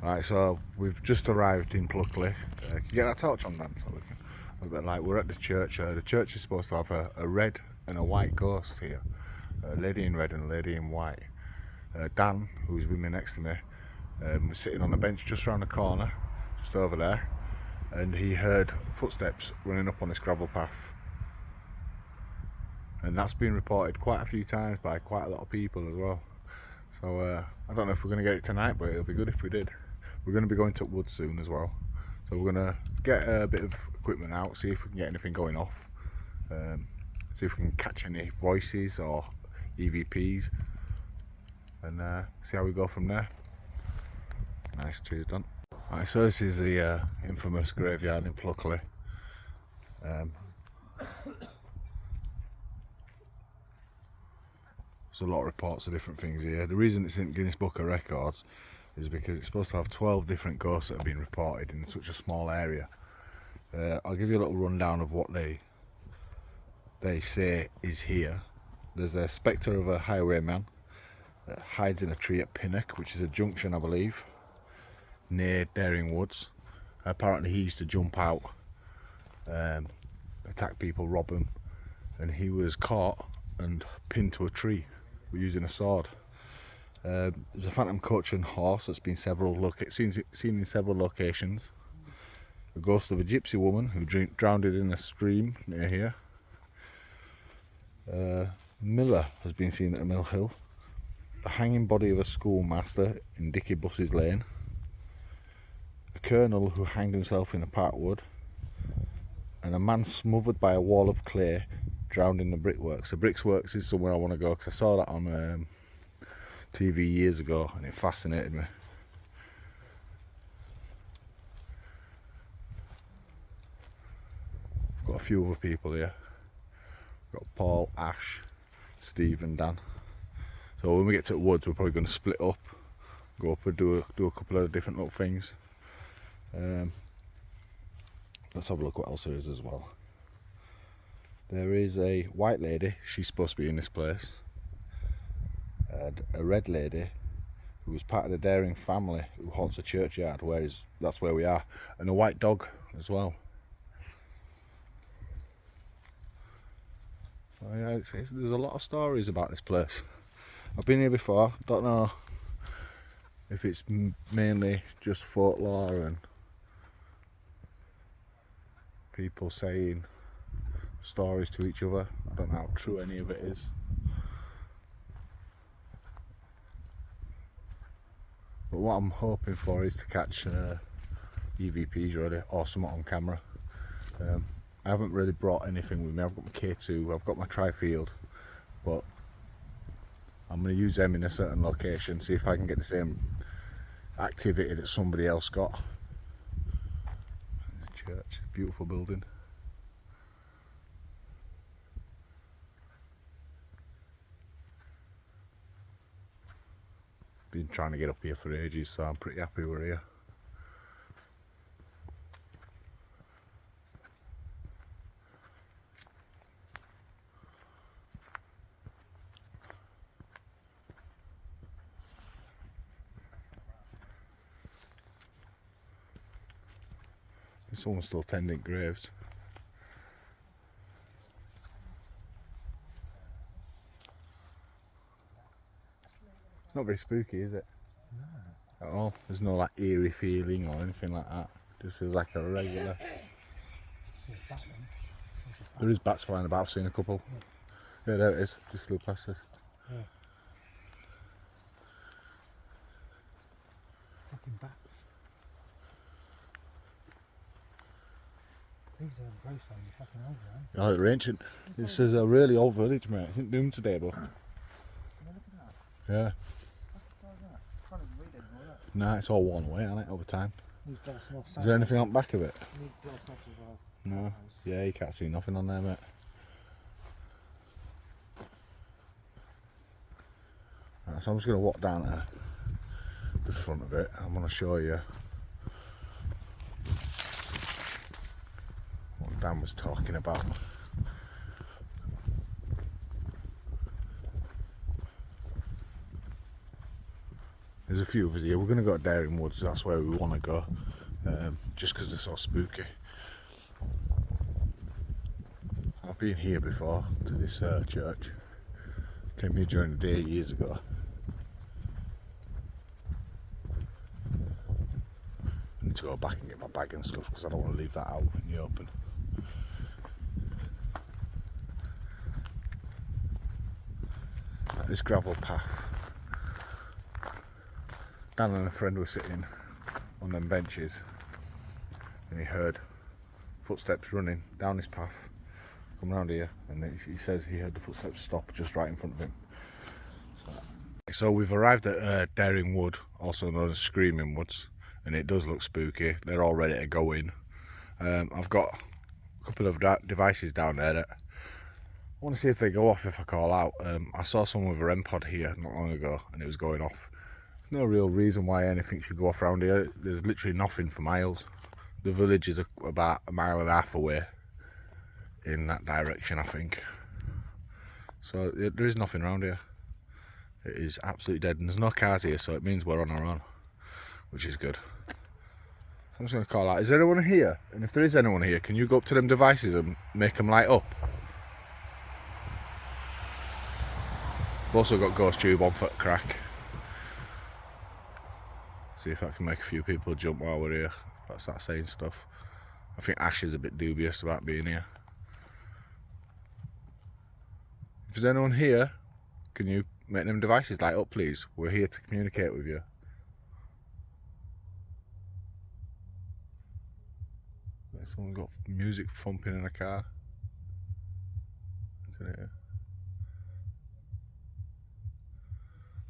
Alright, so we've just arrived in Pluckley. Can you get that torch on, Dan? So we can, a bit like we're at the church. The church is supposed to have a red and a white ghost here. A lady in red and a lady in white. Dan, who's with me next to me, was sitting on a bench just around the corner, just over there, and he heard footsteps running up on this gravel path. And that's been reported quite a few times by quite a lot of people as well. So I don't know if we're going to get it tonight, but it'll be good if we did. We're going to be going to woods soon as well, so we're going to get a bit of equipment out, see if we can get anything going off, see if we can catch any voices or EVPs, and see how we go from there. Nice, cheers, done. Alright, so this is the infamous graveyard in Pluckley. There's a lot of reports of different things here. The reason it's in Guinness Book of Records is because it's supposed to have 12 different ghosts that have been reported in such a small area. I'll give you a little rundown of what they say is here. There's a spectre of a highwayman that hides in a tree at Pinnock, which is a junction, I believe, near Daring Woods. Apparently he used to jump out, attack people, rob them, and he was caught and pinned to a tree using a sword. There's a phantom coach and horse that's been seen in several locations. The ghost of a gypsy woman who drowned in a stream near here. Miller has been seen at a Mill Hill. The hanging body of a schoolmaster in Dicky Buss's Lane. A colonel who hanged himself in a park wood. And a man smothered by a wall of clay, drowned in the brickworks. The brickworks is somewhere I want to go because I saw that on TV years ago and it fascinated me. Got a few other people here. Got Paul, Ash, Steve and Dan. So when we get to the woods we're probably going to split up, go up and do a couple of different little things. Let's have a look what else there is as well. There is a white lady, she's supposed to be in this place, and a red lady who was part of the Daring family who haunts a churchyard, that's where we are, and a white dog as well. So yeah, there's a lot of stories about this place. I've been here before, don't know if it's mainly just folklore and people saying stories to each other. I don't know how true any of it is. But what I'm hoping for is to catch EVPs really, or something on camera. I haven't really brought anything with me. I've got my K2, I've got my tri-field, but I'm going to use them in a certain location, see if I can get the same activity that somebody else got. Church, beautiful building. Been trying to get up here for ages, so I'm pretty happy we're here. Someone's still tending graves. It's not very spooky, is it? No. At all. There's no like eerie feeling or anything like that. It just feels like a regular. There is bats flying about. I've seen a couple. Yeah, there it is. Just flew past us. Yeah. Fucking bats. These ghost stones are fucking old, man. Oh, they're ancient. This is a really old village, mate. It's in Doomsday, but. Yeah. Nah, it's all worn away, isn't it, over time? Is there anything on the back of it? No. Yeah, you can't see nothing on there, mate. Right, so I'm just going to walk down to the front of it. I'm going to show you what Dan was talking about. There's a few of us here. We're going to go to Daring Woods, that's where we want to go, just because they're so spooky. I've been here before, to this church. Came here during the day years ago. I need to go back and get my bag and stuff because I don't want to leave that out in the open. This gravel path. Dan and a friend were sitting on them benches and he heard footsteps running down this path, come round here, and he says he heard the footsteps stop just right in front of him. So we've arrived at Daring Wood, also known as Screaming Woods, and it does look spooky. They're all ready to go in. I've got a couple of devices down there that I want to see if they go off if I call out. I saw someone with a REM pod here not long ago and it was going off. There's no real reason why anything should go off around here. There's literally nothing for miles. The village is about 1.5 miles away in that direction, I think. So there is nothing around here. It is absolutely dead, and there's no cars here, so it means we're on our own, which is good. So I'm just going to call out, is there anyone here? And if there is anyone here, can you go up to them devices and make them light up? I've also got Ghost Tube on for crack. See if I can make a few people jump while we're here. I'll start saying stuff. I think Ash is a bit dubious about being here. If there's anyone here, can you make them devices light up, please? We're here to communicate with you. Someone got music thumping in a car. Look at it.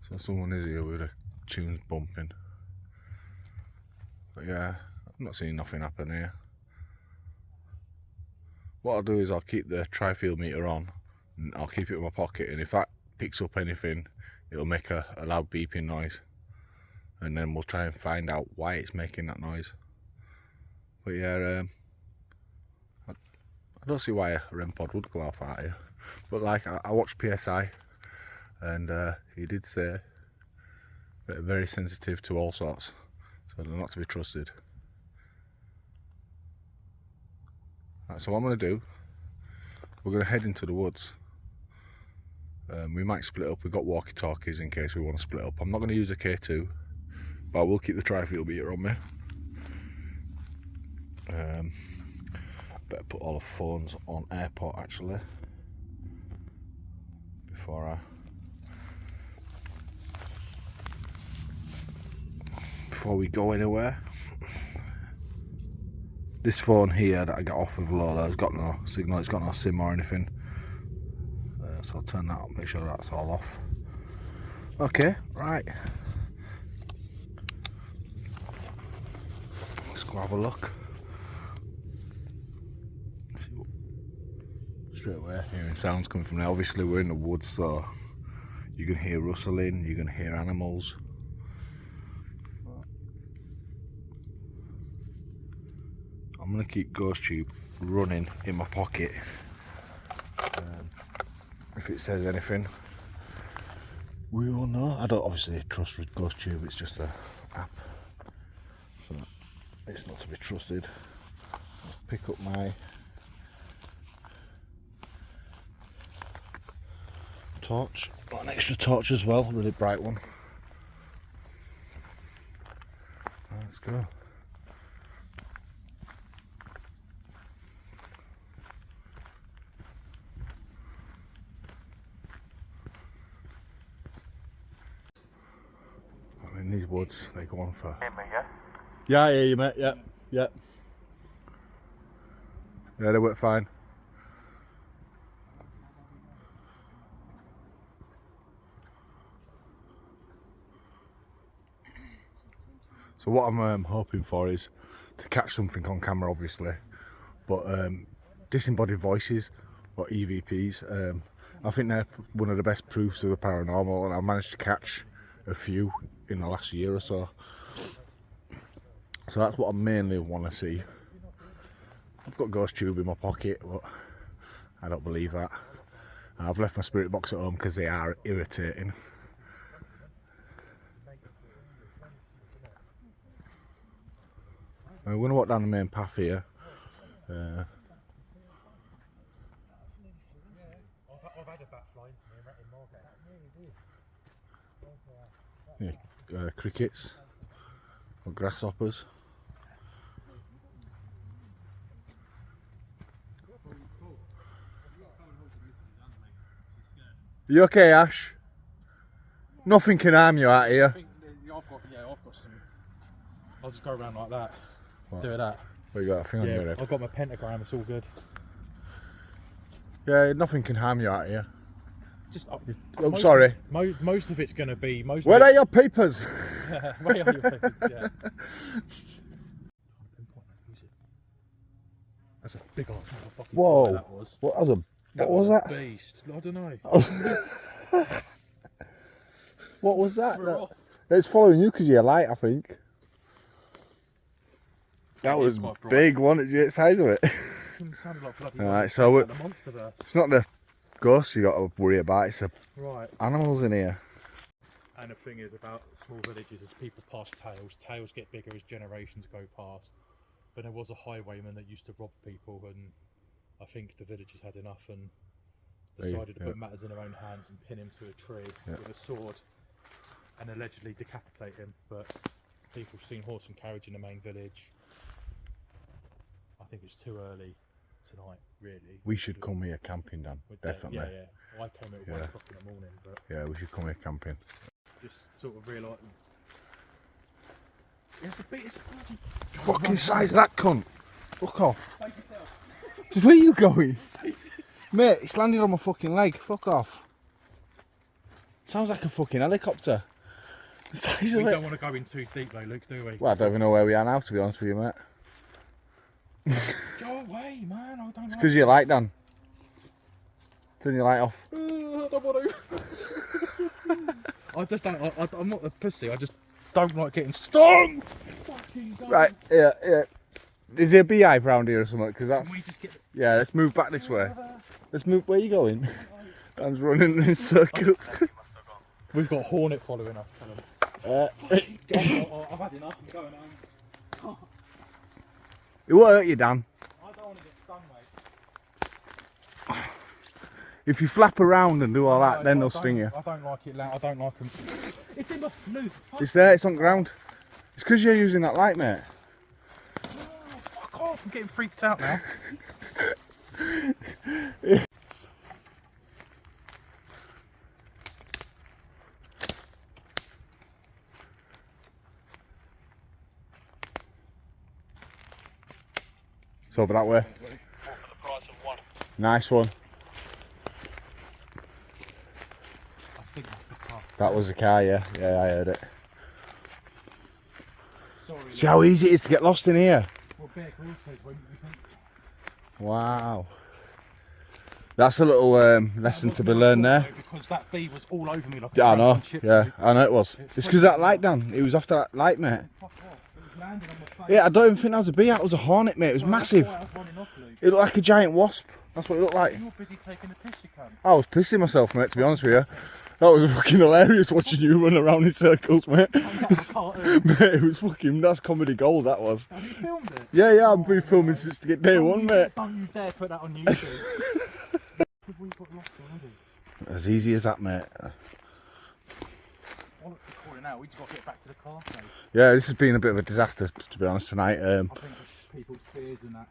So someone is here with the tunes bumping. But yeah, I'm not seeing nothing happen here. What I'll do is I'll keep the tri-field meter on and I'll keep it in my pocket, and if that picks up anything, it'll make a loud beeping noise, and then we'll try and find out why it's making that noise. But yeah, I don't see why a REM pod would go off out here, but like I watched PSI and he did say that they're very sensitive to all sorts, so they're not to be trusted. Right, so what I'm going to do, we're going to head into the woods. We might split up. We've got walkie-talkies in case we want to split up. I'm not going to use a K2, but I will keep the tri-field meter on me. Better put all the phones on airport actually before we go anywhere. This phone here that I got off of Lola has got no signal, it's got no SIM or anything. So I'll turn that up, make sure that's all off. Okay, right. Let's go have a look. See what, straight away, hearing sounds coming from there. Obviously we're in the woods, so you can hear rustling, you can hear animals. I'm going to keep Ghost Tube running in my pocket. If it says anything, we will know. I don't obviously trust Ghost Tube, it's just an app, so it's not to be trusted. Let's pick up my torch. Got an extra torch as well, a really bright one. Let's go. In these woods, they go on for. Hear me, yeah? Yeah, I hear you, mate. Yeah, yeah. Yeah, they work fine. So what I'm hoping for is to catch something on camera, obviously, but disembodied voices or EVPs. I think they're one of the best proofs of the paranormal, and I've managed to catch a few in the last year or so. So that's what I mainly want to see. I've got Ghost Tube in my pocket, but I don't believe that. I've left my spirit box at home because they are irritating. We're going to walk down the main path here. I've had a bat fly into me in Margate. That really did. Yeah, crickets or grasshoppers. You okay, Ash? Nothing can harm you out here. I've got some. I'll just go around like that. What? Do that. What you got? A thing on your Yeah, head? I've got my pentagram. It's all good. Yeah, nothing can harm you out here. Just. I'm sorry. Most of it's going to be. Where are your papers? Where are your papers? Yeah. That's a big ass motherfucking Whoa! fly that was. What was that? Beast. I don't know. What was that? It's following you because you're light, I think. That was big, wasn't it? Did you get the size of it? Sounded like bloody Alright, so the Monsterverse. it's not the ghosts you got to worry about, it's the Right. animals in here. And the thing is about small villages, as people pass tails get bigger as generations go past. But there was a highwayman that used to rob people, and I think the villagers had enough and decided to put matters in their own hands and pin him to a tree with a sword and allegedly decapitate him. But people have seen horse and carriage in the main village. I think it's too early tonight, really. We should come here camping, Dan. Definitely. Yeah. Well, I came at 1 o'clock in the morning, but Yeah, we should come here camping. just sort of realised. It's a bloody Fucking size of that cunt! Fuck off. Save yourself. Where are you going? Mate, it's landed on my fucking leg. Fuck off. Sounds like a fucking helicopter. The size We of it. don't want to go in too deep though, Luke, do we? Well, I don't even know where we are now, to be honest with you, mate. Go away, man. I don't It's like because you light, Dan. Turn your light off. I don't want to. I just don't. I'm not a pussy. I just don't like getting stung. Fucking go. Right, yeah. Is there a beehive round here or something? Because that's. Can we just get? Yeah, let's move back this way. Let's move. Where are you going? Dan's running in circles. We've got Hornet following us. I've had enough. I'm going home. It won't hurt you, Dan. I don't want to get stung, mate. If you flap around and do all that, then they'll sting you. I don't like it loud. I don't like them. It's in the Luke. It's there, it's on ground. It's because you're using that light, mate. Fuck off! I'm getting freaked out now. It's over that way. Nice one. I think that's the car. That was the car, yeah. Yeah, I heard it. Sorry. See how easy it is to get lost in here? Well, Bear Grylls says when you think. Wow. That's a little lesson to be learned there. Because that bee was all over me like a I know, drunken chip, yeah, dude. I know it was. It's because that light, Dan. It was after that light, mate. Fuck off. It was landing on my face. Yeah, I don't even think that was a bee. That was a hornet, mate. It was massive. I was running off, Luke. It looked like a giant wasp. That's what it looked like. You're busy taking a piss, you cunt. I was pissing myself, mate, to be honest with you. That was fucking hilarious watching you run around in circles, mate. Mate, it was fucking, that's comedy gold, that was. Have you filmed it? Yeah, I've been filming since day one, mate. Don't you dare put that on YouTube. We got lost already. As easy as that, mate. Bollocks recording now. We just got to get back to the car stage. Yeah, this has been a bit of a disaster, to be honest, tonight. I think it's people's fears and that.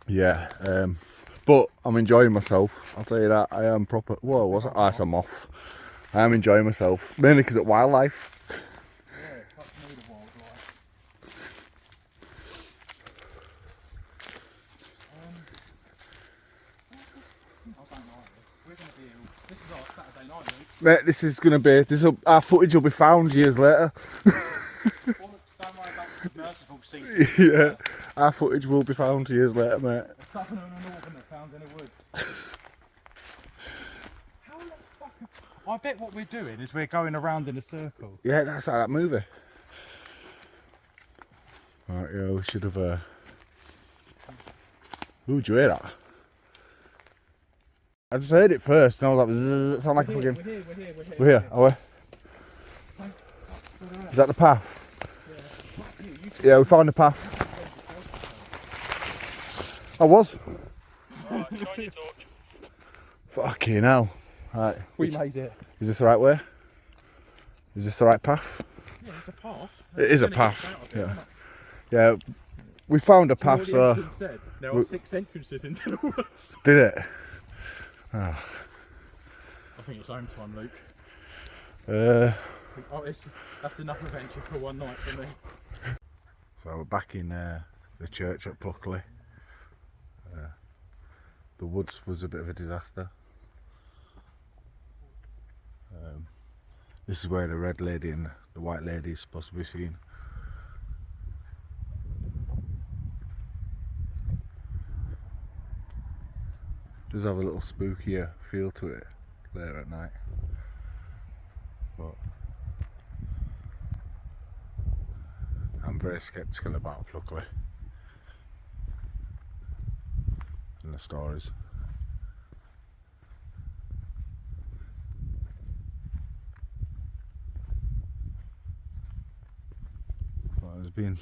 Yeah, but I'm enjoying myself. I'll tell you that. I am proper. Whoa, what's that? Ah, it's a moth. I am enjoying myself, mainly because of wildlife. Yeah, fuck me the wildlife. I don't like this. We're going to be ill. This is our Saturday night, Luke. Mate, this is gonna be. Our footage will be found years later. Bollocks, don't worry about the submersible scene. Yeah, our footage will be found years later, mate. A southerner and a northerner found in the woods. How the fuck? I bet what we're doing is we're going around in a circle. Yeah, that's like that movie. Right, yeah, we should have. Ooh, did you hear that? I just heard it first, and I was like, zzz, it sounded like a fucking. We're here. Are we? Is that the path? Yeah, we found the path. I was. Right, shiny torch. Fucking hell. Right. We made it. Is this the right way? Is this the right path? Yeah, it's a path. It is a path. Yeah. Yeah. We found a path, so. Said? There are 6 entrances into the woods. Did it? Oh. I think it's home time, Luke. That's enough adventure for one night for me. So we're back in the church at Pluckley. The woods was a bit of a disaster. This is where the red lady and the white lady is supposed to be seen. Does have a little spookier feel to it later at night. But I'm very sceptical about Pluckley and the stories. Well, there's been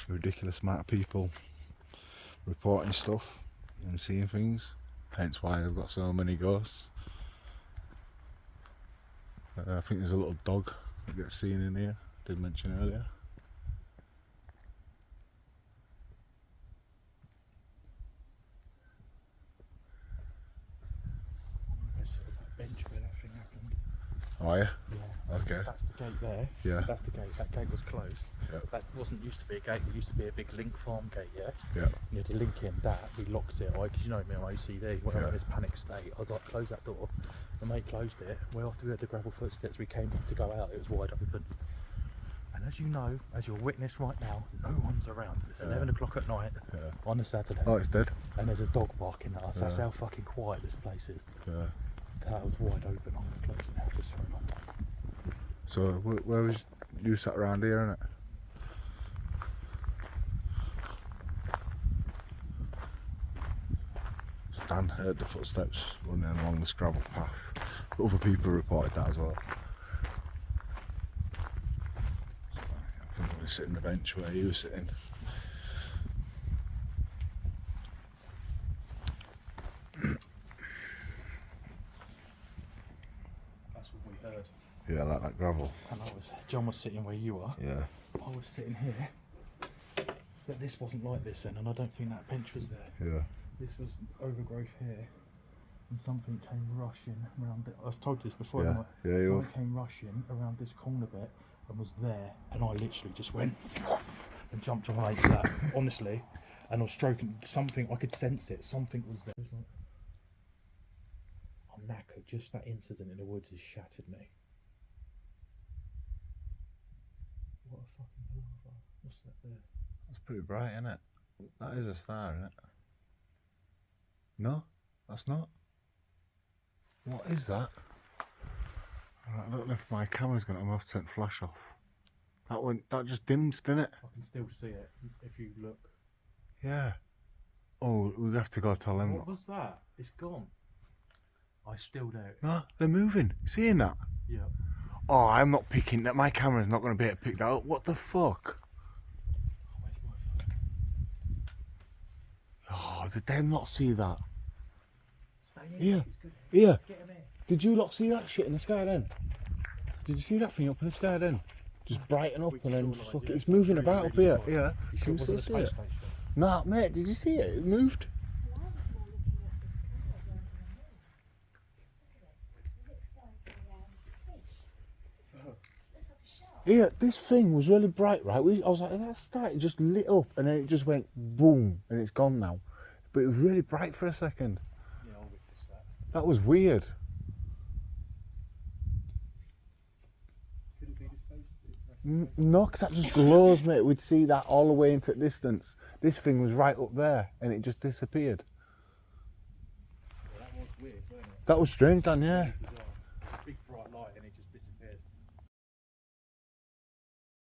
a ridiculous amount of people reporting stuff and seeing things, hence why I've got so many ghosts. I think there's a little dog that gets seen in here, I did mention earlier. There's a bench where that thing happened. Oh yeah? Yeah. Okay. That's the gate there. Yeah. That's the gate. That gate was closed. Yep. That wasn't used to be a gate. It used to be a big link farm gate, yeah? Yeah. You had to link in that. We locked it. Because you know me, I'm OCD. When I'm Yeah. in this panic state, I was like, close that door. The mate closed it. Well, after we heard the gravel footsteps, we came to go out. It was wide open. And as you know, as you're witness right now, no one's around. It's 11 o'clock at night on a Saturday. Oh, it's dead? And there's a dog barking at us. That's how fucking quiet this place is. Yeah. That was wide open. I'm going to close it now just for a moment. So where was you sat around here, innit? So Dan heard the footsteps running along this gravel path. But other people reported that as well. So I think I was sitting on the bench where he was sitting. That's what we heard. Yeah, like that gravel. And John was sitting where you are. Yeah. I was sitting here. But this wasn't like this then, and I don't think that bench was there. Yeah. This was overgrowth here, and something came rushing around it. I've told you this before, Yeah. haven't I? Yeah, you Something came rushing around this corner bit and was there, and I literally just went and jumped on into that, honestly. And I was stroking something, I could sense it, something was there. It was like, I'm knackered, just that incident in the woods has shattered me. What a fucking palaver. What's that there? That's pretty bright, isn't it? That is a star, isn't it? No, that's not. What is that? I don't know if my camera's going to have to turn flash off. That just dimmed, didn't it? I can still see it if you look. Yeah. Oh, we have to go tell them. What was that? It's gone. I still do. No, they're moving. Seeing that? Yeah. Oh, I'm not picking that. My camera's not going to be able to pick that up. What the fuck? Where's my phone? Oh, did they not see that? Stay in. Here. It's good. Here. Get him here. Did you not see that shit in the sky then? Did you see that thing up in the sky then? Just brighten up and then fuck it. It's moving about up here. Yeah. You sure it wasn't a space station? Nah, mate, did you see it? It moved. Yeah, this thing was really bright, right? I was like, that's that. It just lit up and then it just went boom and it's gone now. But it was really bright for a second. Yeah, I'll witness that. That was weird. Could it be the space? No, because that just glows, mate. We'd see that all the way into the distance. This thing was right up there and it just disappeared. Well, that was weird, wasn't it? That was strange, Dan, yeah. Bizarre.